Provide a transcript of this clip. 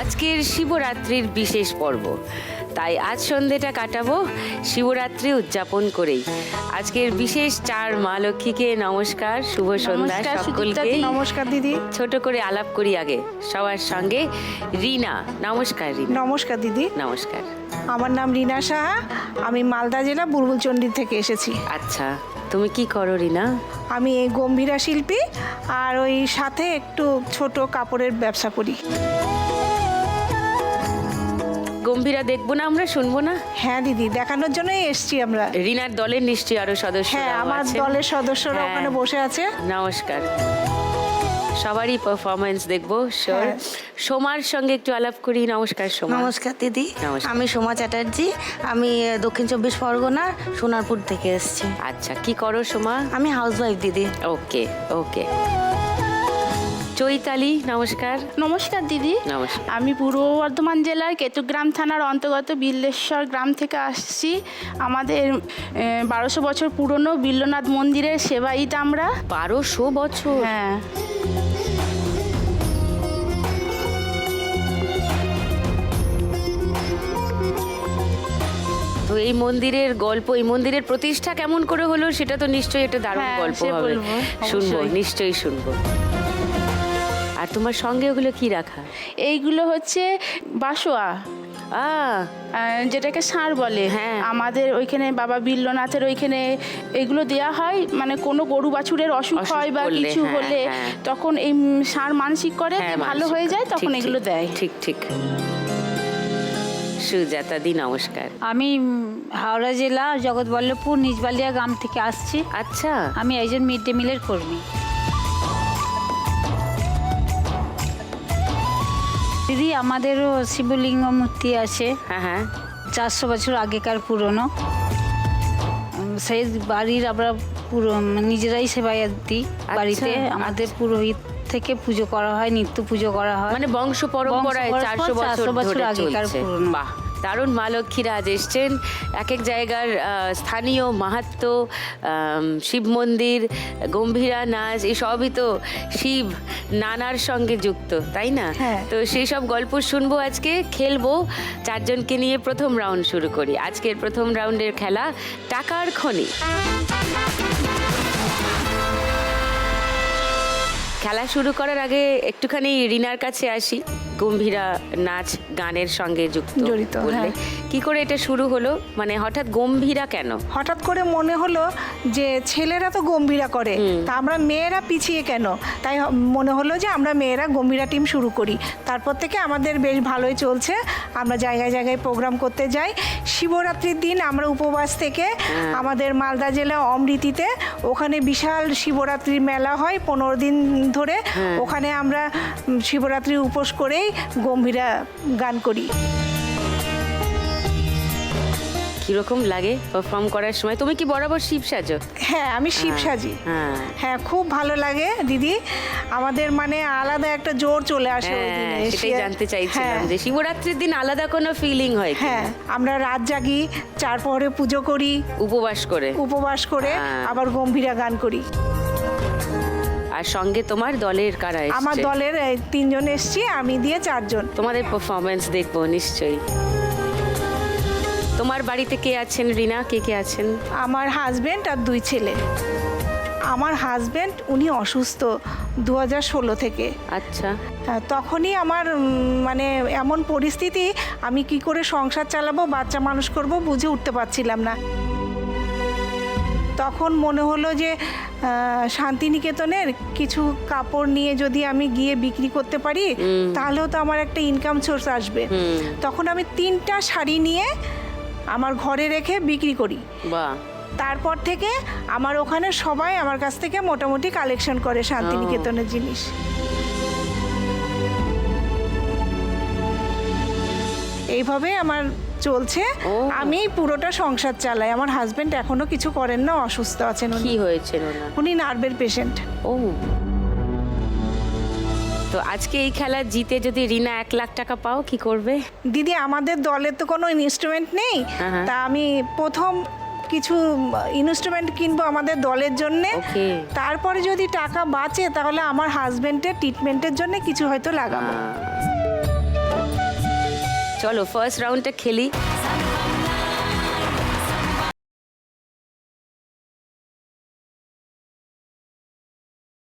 আজকের শিবরাত্রির বিশেষ পর্ব, তাই আজ সন্ধ্যেটা কাটাবো শিবরাত্রি উদযাপন করেই। আজকের বিশেষ চার মা লক্ষ্মীকে নমস্কার, শুভ সন্ধ্যা সকলকে। নমস্কার দিদি। ছোট করে আলাপ করি আগে সবার সঙ্গে। রিনা, নমস্কার। রিনা, নমস্কার দিদি। নমস্কার। আমার নাম রিনা সাহা, আমি মালদা জেলা বুলবুলচন্ডী থেকে এসেছি। আচ্ছা, তুমি কি করো রিনা? আমি এই গম্ভীরা শিল্পী, আর ওই সাথে একটু ছোট কাপড়ের ব্যবসা করি। গম্ভীরা দেখবো না আমরা, শুনবো না? হ্যাঁ দিদি, দেখানোর জন্যই এসেছি আমরা। রিনার দলের নিশ্চয়ই আরো সদস্য? হ্যাঁ, আমার দলের সদস্যরা ওখানে বসে আছে। নমস্কার। সবারই পারফরমেন্স দেখবো। সোমার সঙ্গে একটু আলাপ করি। নমস্কার সোমা। নমস্কার দিদি। নমস্কার। আমি সোমা চ্যাটার্জি, আমি দক্ষিণ 24 পরগনার সোনারপুর থেকে এসেছি। আচ্ছা, কি করো সোমা? আমি হাউসওয়াইফ দিদি। ওকে ওকে। চৈতালি, নমস্কার। নমস্কার দিদি। নমস্কার। আমি পূর্ব বর্ধমান জেলার কেতুগ্রাম থানার অন্তর্গত বিল্লেশ্বর গ্রাম থেকে আসছি। আমাদের 1200 বছর পুরনো বিল্লনাথ মন্দিরের সেবায়িত আমরা। 1200 বছর? হ্যাঁ। তো এই মন্দিরের গল্প, এই মন্দিরের প্রতিষ্ঠা কেমন করে হলো সেটা তো নিশ্চয়ই একটা দারুণ হ্যাঁ, গল্প সে হবে। বলবো, শুনবো, অবশ্যই। নিশ্চয়ই শুনবো। আর তোমার সঙ্গে ওগুলো কি রাখা? এইগুলো হচ্ছে বাসোয়া, যেটাকে ষাঁড় বলে। হ্যাঁ। আমাদের ওইখানে বাবা বিল্লনাথের ওইখানে এগুলো দেয়া হয়, মানে কোনো গরু বাছুরের অসুখ হয় বা করলে, কিছু হ্যাঁ, হলে হ্যাঁ। তখন এই ষাঁড় মানসিক করে হ্যাঁ, ভালো মানসিক হয়ে যায়, করে। তখন ঠিক, এগুলো ঠিক, দেয়। ঠিক ঠিক। সুজাতা দি, নমস্কার। আমি হাওড়া জেলা জগৎবল্লভপুর নিজবালিয়া গ্রাম থেকে আসছি। আচ্ছা, আমি একজন মিড ডে মিলের কর্মী। দিদি, আমাদেরও শিবলিঙ্গ মূর্তি আছে, হ্যাঁ হ্যাঁ। 400 বছর আগেকার পুরনো। সেই বাড়ির আমরা পুরো নিজেরাই সেবায়ত দিই বাড়িতে। আমাদের পুরোহিত থেকে পুজো করা হয়, নিত্য পুজো করা হয়। মানে বংশ পরম্পরায় 400 বছর ধরে আগেকার চলছে। পুরনো। বাহ, দারুণ। মা লক্ষ্মীরা আজ এসছেন। এক এক জায়গার স্থানীয় মাহাত্ম্য, শিব মন্দির, গম্ভীরা নাচ, এই সবই তো শিব নানার সঙ্গে যুক্ত, তাই না? হ্যাঁ। তো সেই সব গল্প শুনবো আজকে, খেলবো। চারজনকে নিয়ে প্রথম রাউন্ড শুরু করি। আজকের প্রথম রাউন্ডের খেলা টাকার খনি। খেলা শুরু করার আগে একটুখানি রিনার কাছে আসি। গম্ভীরা নাচ গানের সঙ্গে জড়িত, বললে, হ্যাঁ। কি করে এটা শুরু হলো? মানে হঠাৎ গম্ভীরা কেন? হঠাৎ করে মনে হলো যে ছেলেরা তো গম্ভীরা করে, তা আমরা মেয়েরা পিছিয়ে কেন? তাই মনে হলো যে আমরা মেয়েরা গম্ভীরা টিম শুরু করি। তারপর থেকে আমাদের বেশ ভালোই চলছে। আমরা জায়গায় জায়গায় প্রোগ্রাম করতে যাই। শিবরাত্রির দিন আমরা উপবাস থেকে আমাদের মালদা জেলা অমৃতিতে ওখানে বিশাল শিবরাত্রির মেলা হয় 15 দিন ধরে। ওখানে আমরা শিবরাত্রি উপোস করেই গম্ভীরা গান করি। কিরকম লাগে পারফর্ম করার সময়? তুমি কি বরাবর শিব সাজো? হ্যাঁ, আমি শিব সাজি। হ্যাঁ, খুব ভালো লাগে দিদি। আমাদের মানে আলাদা একটা জোর চলে আসে ওই দিনে। সেটাই জানতে চাইছিলাম হ্যাঁ। যে শিবরাত্রির দিন আলাদা কোনো ফিলিং হয় কি? হ্যাঁ, আমরা রাত জাগি, 4 প্রহরে পুজো করি, উপবাস করে আবার গম্ভীরা গান করি। আর সঙ্গে তোমার দলের কারা এসছে? আমার দলের 3 জন এসছি, আমি দিয়ে 4 জন। তোমাদের পারফরমেন্স দেখবো নিশ্চয়ই। তোমার বাড়িতে কে আছেন রিনা? কে কে আছেন? আমার হাজবেন্ড আর 2 ছেলে। আমার হাজবেন্ড উনি অসুস্থ 2016 থেকে। আচ্ছা। তখনই আমার মানে এমন পরিস্থিতি, আমি কি করে সংসার চালাবো, বাচ্চা মানুষ করব বুঝে উঠতে পারছিলাম না। তখন মনে হলো যে শান্তিনিকেতনের কিছু কাপড় নিয়ে যদি আমি গিয়ে বিক্রি করতে পারি, তাহলেও তো আমার একটা ইনকাম সোর্স আসবে। তখন আমি 3টা শাড়ি নিয়ে আমার ঘরে রেখে বিক্রি করি। বাহ। তারপর থেকে আমার ওখানে সবাই আমার কাছ থেকে মোটামুটি কালেকশন করে শান্তিনিকেতনের জিনিস। এইভাবে আমার চলছে। আমি পুরোটা সংসার চালাই। আমার হাজবেন্ড এখনো কিছু করেন না, অসুস্থ আছেন। কি হয়েছে ওনার? উনি নার্ভের পেশেন্ট। ও, তো আজকে এই খেলা জিতে যদি রিনা 1 লাখ টাকা পাও, কি করবে? দিদি, আমাদের দলের তো কোনো ইনস্ট্রুমেন্ট নেই, তা আমি প্রথম কিছু ইনস্ট্রুমেন্ট কিনবো আমাদের দলের জন্যে। তারপরে যদি টাকা বাঁচে তাহলে আমার হাজবেন্ডের ট্রিটমেন্টের জন্য কিছু হয়তো লাগাবো। চলো ফার্স্ট রাউন্ডটা খেলি।